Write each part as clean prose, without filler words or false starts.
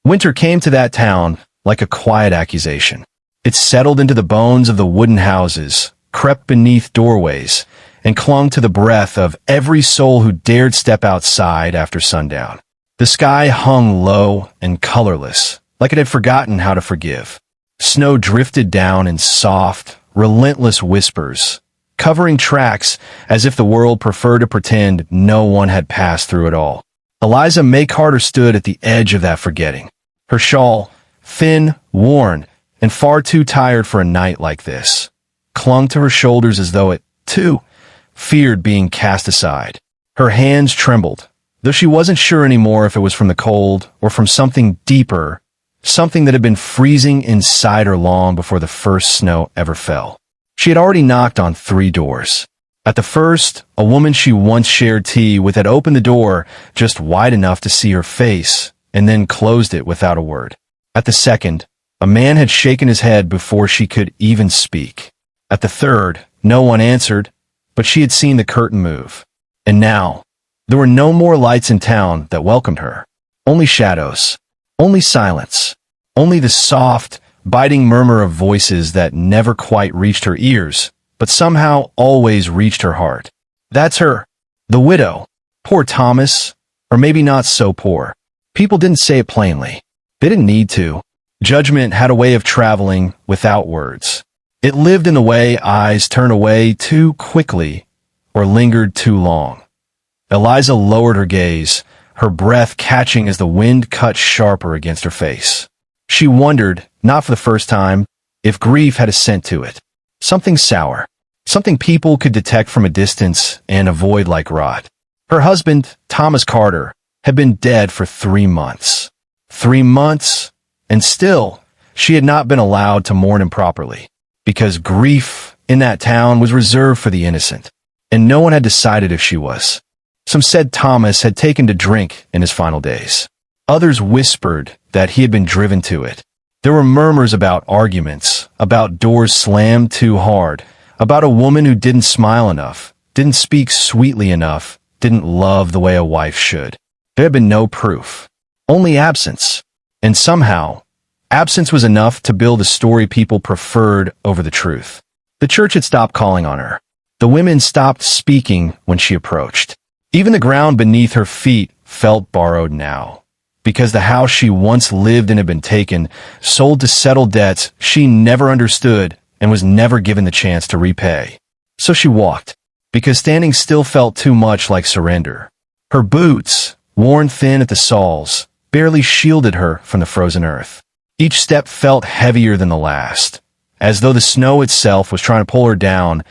Winter came to that town like a quiet accusation. It settled into the bones of the wooden houses, crept beneath doorways, and clung to the breath of every soul who dared step outside after sundown. The sky hung low and colorless, like it had forgotten how to forgive. Snow drifted down in soft, relentless whispers, covering tracks as if the world preferred to pretend no one had passed through it all. Eliza May Carter stood at the edge of that forgetting. Her shawl, thin, worn, and far too tired for a night like this, clung to her shoulders as though it, too, feared being cast aside. Her hands trembled, though she wasn't sure anymore if it was from the cold or from something deeper, something that had been freezing inside her long before the first snow ever fell. She had already knocked on 3 doors. At the first, a woman she once shared tea with had opened the door just wide enough to see her face, and then closed it without a word. At the second, a man had shaken his head before she could even speak. At the third, no one answered, but she had seen the curtain move. And now, there were no more lights in town that welcomed her. Only shadows. Only silence. Only the soft, biting murmur of voices that never quite reached her ears, but somehow always reached her heart. That's her. The widow. Poor Thomas. Or maybe not so poor. People didn't say it plainly. They didn't need to. Judgment had a way of traveling without words. It lived in the way eyes turned away too quickly or lingered too long. Eliza lowered her gaze, her breath catching as the wind cut sharper against her face. She wondered, not for the first time, if grief had a scent to it. Something sour. Something people could detect from a distance and avoid like rot. Her husband, Thomas Carter, had been dead for 3 months. 3 months, and still, she had not been allowed to mourn him properly, because grief in that town was reserved for the innocent, and no one had decided if she was. Some said Thomas had taken to drink in his final days. Others whispered that he had been driven to it. There were murmurs about arguments, about doors slammed too hard, about a woman who didn't smile enough, didn't speak sweetly enough, didn't love the way a wife should. There had been no proof, only absence. And somehow, absence was enough to build a story people preferred over the truth. The church had stopped calling on her. The women stopped speaking when she approached. Even the ground beneath her feet felt borrowed now, because the house she once lived in had been taken, sold to settle debts she never understood and was never given the chance to repay. So she walked, because standing still felt too much like surrender. Her boots, worn thin at the soles, barely shielded her from the frozen earth. Each step felt heavier than the last, as though the snow itself was trying to pull her down,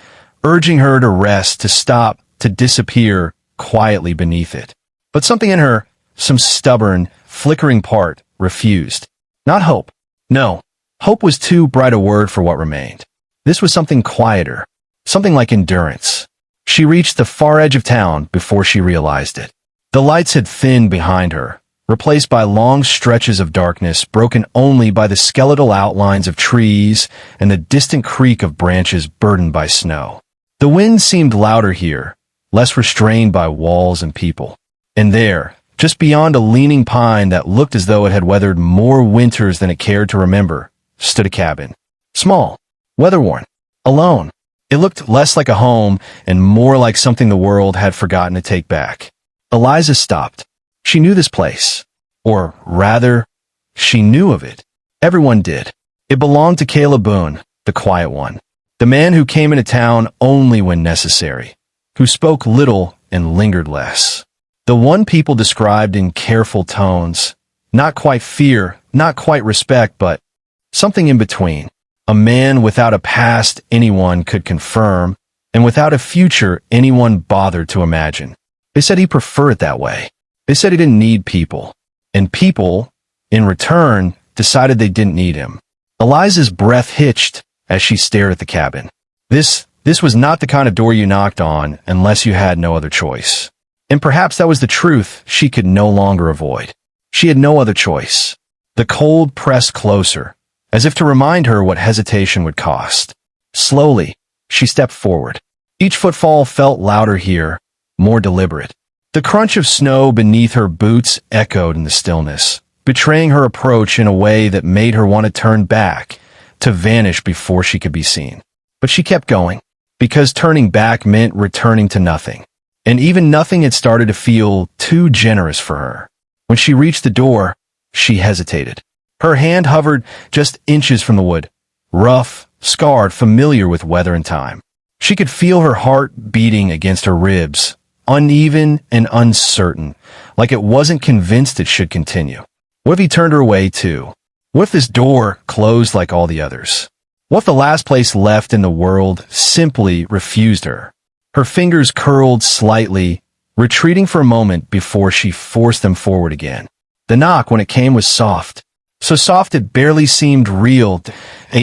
urging her to rest, to stop, to disappear quietly beneath it. But something in her, some stubborn, flickering part, refused. Not hope. No, hope was too bright a word for what remained. This was something quieter, something like endurance. She reached the far edge of town before she realized it. The lights had thinned behind her, replaced by long stretches of darkness broken only by the skeletal outlines of trees and the distant creak of branches burdened by snow. The wind seemed louder here, less restrained by walls and people. And there, just beyond a leaning pine that looked as though it had weathered more winters than it cared to remember, stood a cabin. Small, weather-worn, alone. It looked less like a home and more like something the world had forgotten to take back. Eliza stopped. She knew this place. Or rather, she knew of it. Everyone did. It belonged to Caleb Boone, the quiet one. The man who came into town only when necessary. Who spoke little and lingered less. The one people described in careful tones. Not quite fear, not quite respect, but something in between. A man without a past anyone could confirm, and without a future anyone bothered to imagine. They said he preferred it that way. They said he didn't need people. And people, in return, decided they didn't need him. Eliza's breath hitched as she stared at the cabin. This was not the kind of door you knocked on unless you had no other choice. And perhaps that was the truth she could no longer avoid. She had no other choice. The cold pressed closer, as if to remind her what hesitation would cost. Slowly, she stepped forward. Each footfall felt louder here, more deliberate. The crunch of snow beneath her boots echoed in the stillness, betraying her approach in a way that made her want to turn back, to vanish before she could be seen. But she kept going, because turning back meant returning to nothing. And even nothing had started to feel too generous for her. When she reached the door, she hesitated. Her hand hovered just inches from the wood, rough, scarred, familiar with weather and time. She could feel her heart beating against her ribs, uneven and uncertain, like it wasn't convinced it should continue. What if he turned her away too? What if this door closed like all the others? What if the last place left in the world simply refused her? Her fingers curled slightly, retreating for a moment before she forced them forward again. The knock, when it came, was soft. So soft it barely seemed real,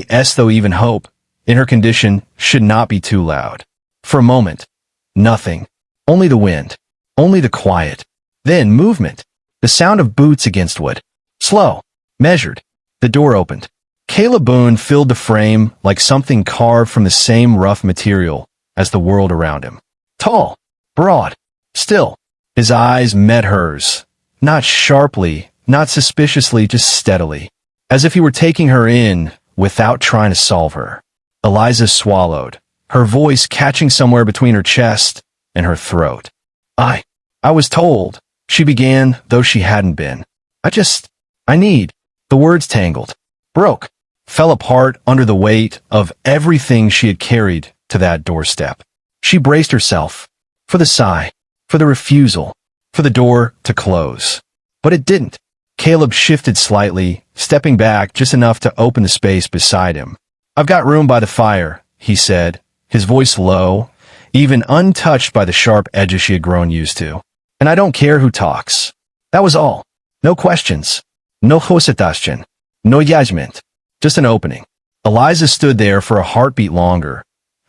as though even hope, in her condition, should not be too loud. For a moment, nothing. Only the wind. Only the quiet. Then movement. The sound of boots against wood. Slow. Measured. The door opened. Caleb Boone filled the frame like something carved from the same rough material as the world around him. Tall. Broad. Still. His eyes met hers. Not sharply, not suspiciously, just steadily. As if he were taking her in without trying to solve her. Eliza swallowed, her voice catching somewhere between her chest and her throat. I was told, she began, though she hadn't been. I need. The words tangled, broke, fell apart under the weight of everything she had carried to that doorstep. She braced herself for the sigh, for the refusal, for the door to close. But it didn't. Caleb shifted slightly, stepping back just enough to open the space beside him. I've got room by the fire, he said, his voice low, even untouched by the sharp edges she had grown used to. And I don't care who talks. That was all. No questions. No hositastion. No judgment. Just an opening. Eliza stood there for a heartbeat longer,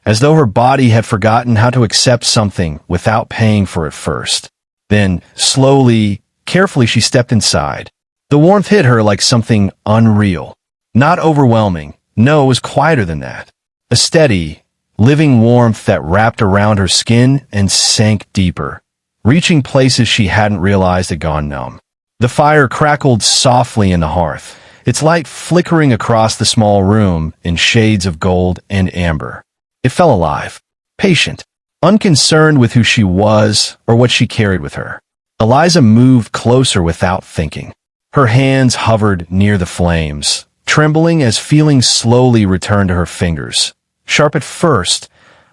as though her body had forgotten how to accept something without paying for it first. Then, slowly, carefully, she stepped inside. The warmth hit her like something unreal. Not overwhelming. No, it was quieter than that. A steady, living warmth that wrapped around her skin and sank deeper, reaching places she hadn't realized had gone numb. The fire crackled softly in the hearth, its light flickering across the small room in shades of gold and amber. It felt alive, patient, unconcerned with who she was or what she carried with her. Eliza moved closer without thinking. Her hands hovered near the flames, trembling as feelings slowly returned to her fingers. Sharp at first,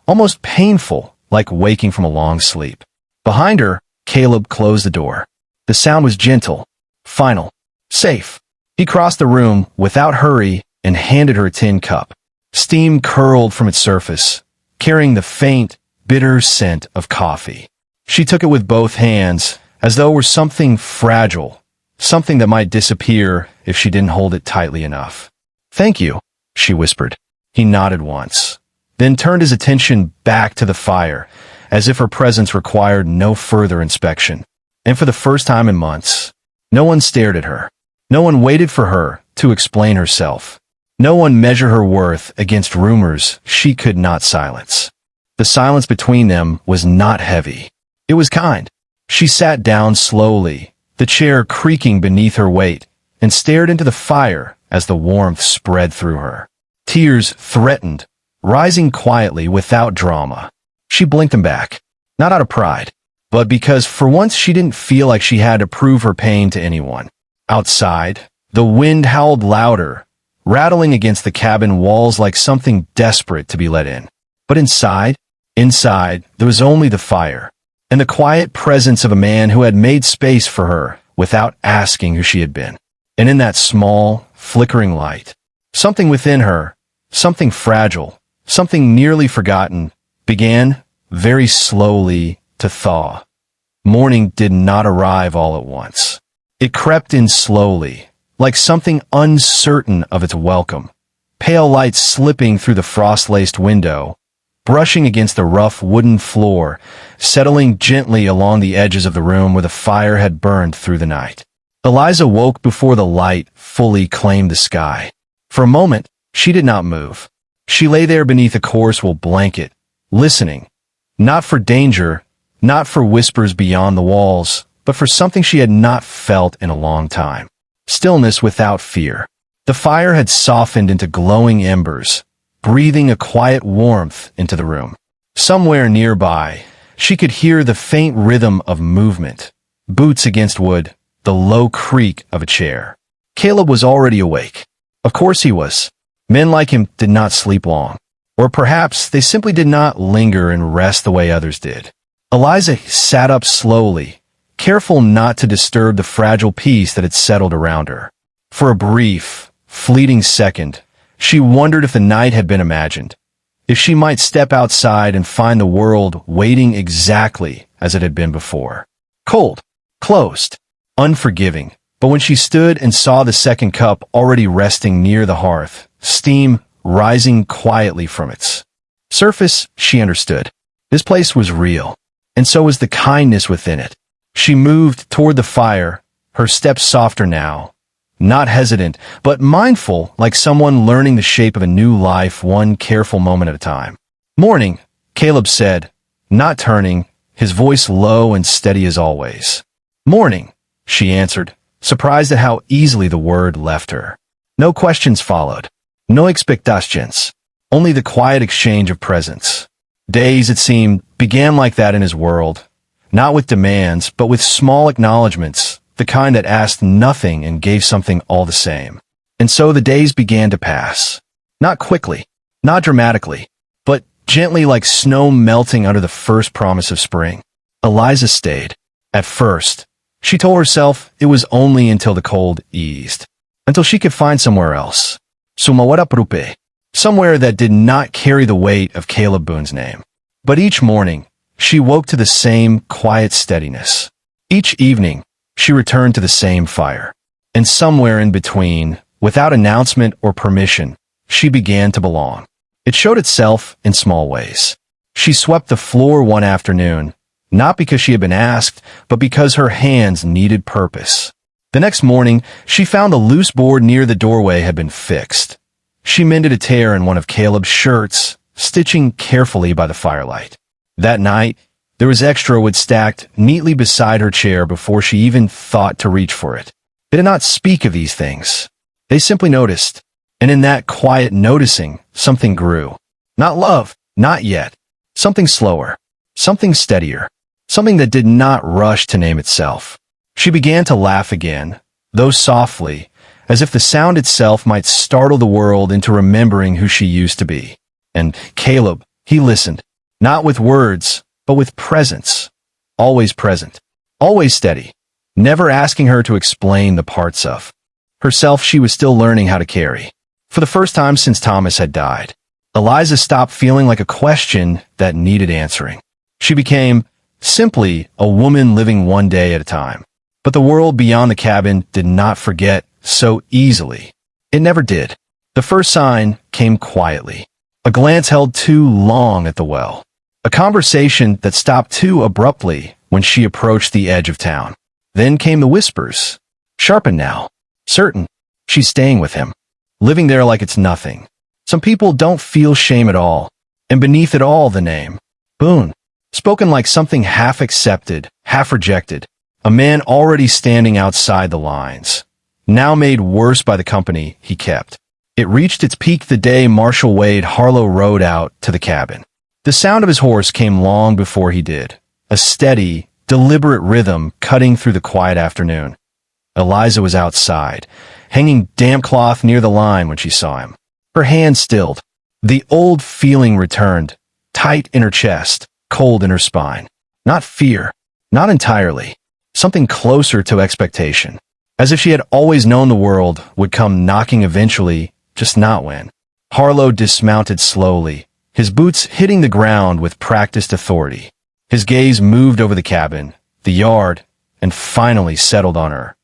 almost painful, like waking from a long sleep. Behind her, Caleb closed the door. The sound was gentle, final, safe. He crossed the room without hurry and handed her a tin cup. Steam curled from its surface, carrying the faint, bitter scent of coffee. She took it with both hands, as though it were something fragile, something that might disappear if she didn't hold it tightly enough. Thank you, she whispered. He nodded once, then turned his attention back to the fire, as if her presence required no further inspection. And for the first time in months, no one stared at her. No one waited for her to explain herself. No one measured her worth against rumors she could not silence. The silence between them was not heavy. It was kind. She sat down slowly, the chair creaking beneath her weight, and stared into the fire as the warmth spread through her. Tears threatened, rising quietly without drama. She blinked them back, not out of pride, but because for once she didn't feel like she had to prove her pain to anyone. Outside, the wind howled louder, rattling against the cabin walls like something desperate to be let in. But inside, there was only the fire, and the quiet presence of a man who had made space for her without asking who she had been. And in that small, flickering light, something within her, something fragile, something nearly forgotten, began, very slowly, to thaw. Morning did not arrive all at once. It crept in slowly, like something uncertain of its welcome, pale light slipping through the frost-laced window, brushing against the rough wooden floor, settling gently along the edges of the room where the fire had burned through the night. Eliza woke before the light fully claimed the sky. For a moment, she did not move. She lay there beneath a coarse wool blanket, listening, not for danger, not for whispers beyond the walls, but for something she had not felt in a long time. stillness without fear. The fire had softened into glowing embers, breathing a quiet warmth into the room. Somewhere nearby, she could hear the faint rhythm of movement, boots against wood, the low creak of a chair. Caleb was already awake. Of course he was. Men like him did not sleep long. Or perhaps they simply did not linger and rest the way others did. Eliza sat up slowly, careful not to disturb the fragile peace that had settled around her. For a brief, fleeting second, she wondered if the night had been imagined, if she might step outside and find the world waiting exactly as it had been before. Cold, closed, unforgiving. But when she stood and saw the second cup already resting near the hearth, steam rising quietly from its surface, she understood. This place was real, and so was the kindness within it. She moved toward the fire, her steps softer now, not hesitant, but mindful, like someone learning the shape of a new life one careful moment at a time. "Morning," Caleb said, not turning, his voice low and steady as always. "Morning," she answered, surprised at how easily the word left her. No questions followed. No expectations. Only the quiet exchange of presence. Days, it seemed, began like that in his world. Not with demands, but with small acknowledgments, the kind that asked nothing and gave something all the same. And so the days began to pass. Not quickly, not dramatically, but gently like snow melting under the first promise of spring. Eliza stayed. At first, she told herself it was only until the cold eased, until she could find somewhere else. Sumawara Prupe, somewhere that did not carry the weight of Caleb Boone's name. But each morning, she woke to the same quiet steadiness. Each evening, she returned to the same fire. And somewhere in between, without announcement or permission, she began to belong. It showed itself in small ways. She swept the floor one afternoon, not because she had been asked, but because her hands needed purpose. The next morning, she found the loose board near the doorway had been fixed. She mended a tear in one of Caleb's shirts, stitching carefully by the firelight. That night, there was extra wood stacked neatly beside her chair before she even thought to reach for it. They did not speak of these things. They simply noticed. And in that quiet noticing, something grew. Not love, not yet. Something slower. Something steadier. Something that did not rush to name itself. She began to laugh again, though softly, as if the sound itself might startle the world into remembering who she used to be. And Caleb, he listened, not with words, but with presence. Always present. Always steady. Never asking her to explain the parts of herself she was still learning how to carry. For the first time since Thomas had died, Eliza stopped feeling like a question that needed answering. She became simply a woman living one day at a time. But the world beyond the cabin did not forget so easily. It never did. The first sign came quietly. A glance held too long at the well. A conversation that stopped too abruptly when she approached the edge of town. Then came the whispers. Sharpened now. Certain. She's staying with him. Living there like it's nothing. Some people don't feel shame at all. And beneath it all the name. Boone. Spoken like something half accepted, half rejected. A man already standing outside the lines. Now made worse by the company he kept. It reached its peak the day Marshal Wade Harlow rode out to the cabin. The sound of his horse came long before he did. A steady, deliberate rhythm cutting through the quiet afternoon. Eliza was outside, hanging damp cloth near the line when she saw him. Her hand stilled. The old feeling returned, tight in her chest, cold in her spine. Not fear, not entirely. Something closer to expectation. As if she had always known the world would come knocking eventually, just not when. Harlow dismounted slowly, his boots hitting the ground with practiced authority. His gaze moved over the cabin, the yard, and finally settled on her.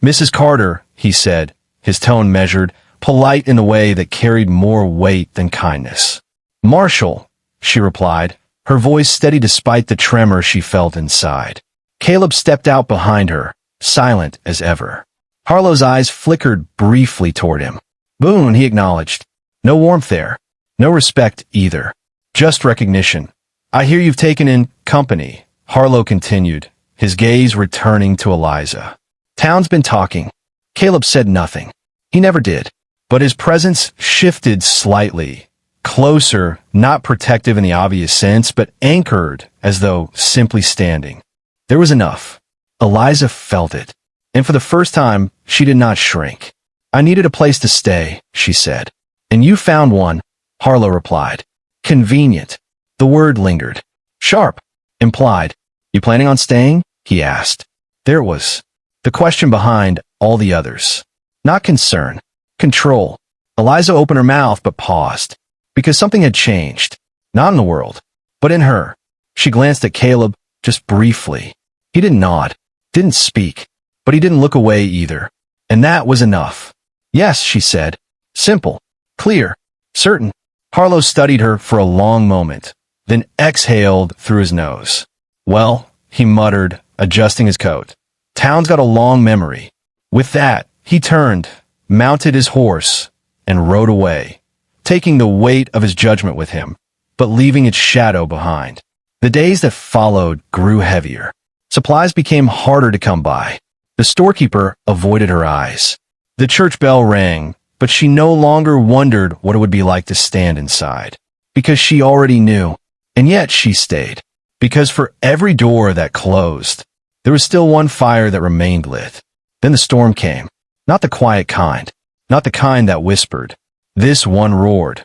"Mrs. Carter," he said, his tone measured, polite in a way that carried more weight than kindness. "Marshall," she replied, her voice steady despite the tremor she felt inside. Caleb stepped out behind her, silent as ever. Harlow's eyes flickered briefly toward him. "Boone," he acknowledged. No warmth there. No respect either. Just recognition. "I hear you've taken in company," Harlow continued, his gaze returning to Eliza. "Town's been talking. Caleb said nothing. He never did. But his presence shifted slightly. Closer, not protective in the obvious sense, but anchored as though simply standing. There was enough. Eliza felt it. And for the first time, she did not shrink. I needed a place to stay, she said. And you found one, Harlow replied. Convenient. The word lingered. Sharp. Implied. You planning on staying? He asked. There it was. The question behind all the others. Not concern. Control. Eliza opened her mouth but paused. Because something had changed. Not in the world, but in her. She glanced at Caleb just briefly. He didn't nod. Didn't speak. But he didn't look away either. And that was enough. Yes, she said. Simple. Clear. Certain. Harlow studied her for a long moment, then exhaled through his nose. Well, he muttered, adjusting his coat. Town's got a long memory. With that, he turned, mounted his horse, and rode away, taking the weight of his judgment with him, but leaving its shadow behind. The days that followed grew heavier. Supplies became harder to come by. The storekeeper avoided her eyes. The church bell rang, but she no longer wondered what it would be like to stand inside. Because she already knew. And yet she stayed. Because for every door that closed, there was still one fire that remained lit. Then the storm came. Not the quiet kind. Not the kind that whispered. This one roared.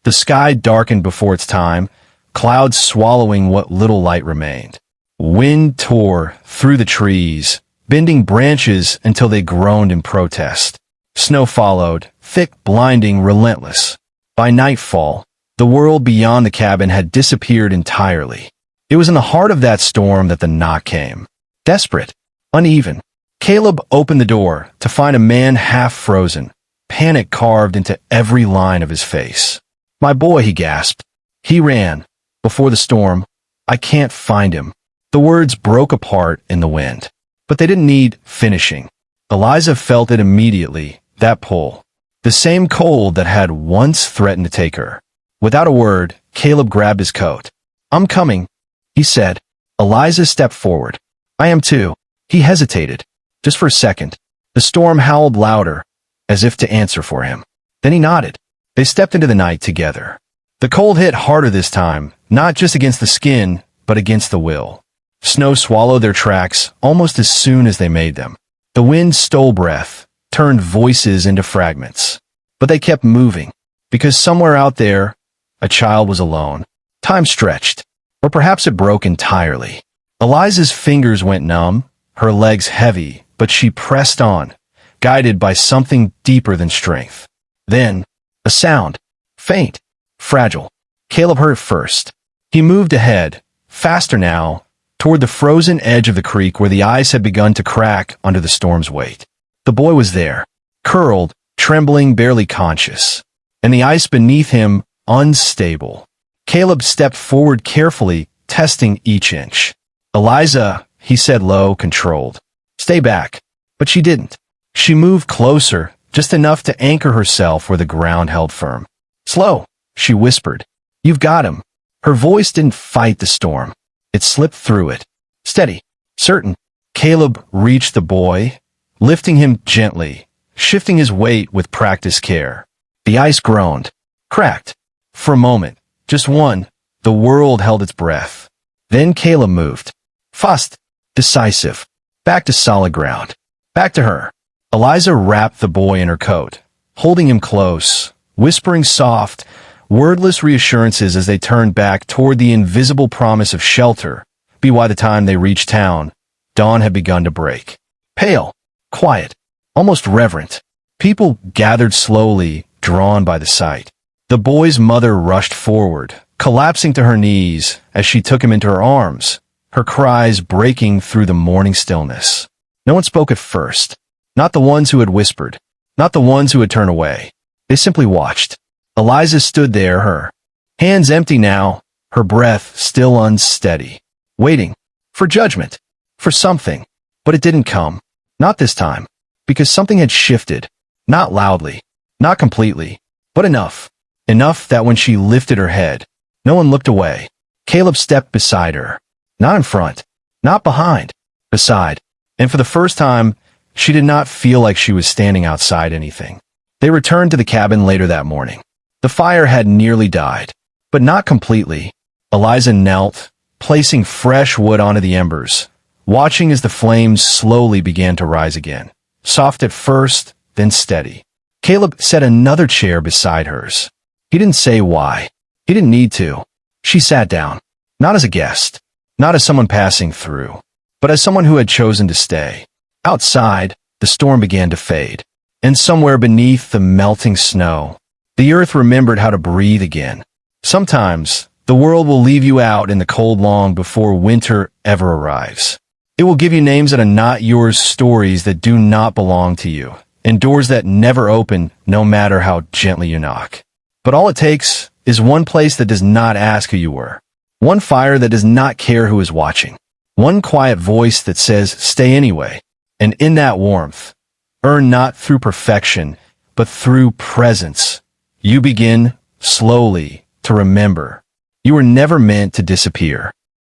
The sky darkened before its time, clouds swallowing what little light remained. Wind tore through the trees, bending branches until they groaned in protest. Snow followed, thick, blinding, relentless. By nightfall, the world beyond the cabin had disappeared entirely. It was in the heart of that storm that the knock came. Desperate, uneven. Caleb opened the door to find a man half frozen, panic carved into every line of his face. My boy, he gasped. He ran. Before the storm. I can't find him. The words broke apart in the wind. But they didn't need finishing. Eliza felt it immediately, that pull. The same cold that had once threatened to take her. Without a word, Caleb grabbed his coat. I'm coming, he said. Eliza stepped forward. I am too. He hesitated. Just for a second. The storm howled louder, as if to answer for him. Then he nodded. They stepped into the night together. The cold hit harder this time, not just against the skin, but against the will. Snow swallowed their tracks almost as soon as they made them. The wind stole breath, turned voices into fragments. But they kept moving, because somewhere out there, a child was alone. Time stretched, or perhaps it broke entirely. Eliza's fingers went numb, her legs heavy, but she pressed on, guided by something deeper than strength. Then, a sound. Faint. Fragile. Caleb heard it first. He moved ahead, faster now, toward the frozen edge of the creek where the ice had begun to crack under the storm's weight. The boy was there, curled, trembling, barely conscious, and the ice beneath him unstable. Caleb stepped forward carefully, testing each inch. Eliza, he said low, controlled. Stay back. But she didn't. She moved closer, just enough to anchor herself where the ground held firm. Slow, she whispered. You've got him. Her voice didn't fight the storm. It slipped through it. Steady. Certain. Caleb reached the boy, lifting him gently, shifting his weight with practiced care. The ice groaned. Cracked. For a moment. Just one. The world held its breath. Then Caleb moved. Fast. Decisive. Back to solid ground. Back to her. Eliza wrapped the boy in her coat, holding him close, whispering soft, wordless reassurances as they turned back toward the invisible promise of shelter. By the time they reached town, dawn had begun to break. Pale, quiet, almost reverent. People gathered slowly, drawn by the sight. The boy's mother rushed forward, collapsing to her knees as she took him into her arms, her cries breaking through the morning stillness. No one spoke at first. Not the ones who had whispered. Not the ones who had turned away. They simply watched. Eliza stood there, her hands empty now, her breath still unsteady, waiting for judgment, for something. But it didn't come. Not this time. Because something had shifted. Not loudly. Not completely. But enough. Enough that when she lifted her head, no one looked away. Caleb stepped beside her. Not in front. Not behind. Beside. And for the first time, She did not feel like she was standing outside anything. They returned to the cabin later that morning. The fire had nearly died, but not completely. Eliza knelt, placing fresh wood onto the embers, watching as the flames slowly began to rise again. Soft at first, then steady. Caleb set another chair beside hers. He didn't say why. He didn't need to. She sat down, not as a guest, not as someone passing through, but as someone who had chosen to stay. Outside, the storm began to fade, and somewhere beneath the melting snow, the earth remembered how to breathe again. Sometimes, the world will leave you out in the cold long before winter ever arrives. It will give you names that are not yours, stories that do not belong to you, and doors that never open no matter how gently you knock. But all it takes is one place that does not ask who you were, one fire that does not care who is watching, one quiet voice that says, stay anyway. And in that warmth, earned not through perfection, but through presence, you begin, slowly, to remember. You were never meant to disappear.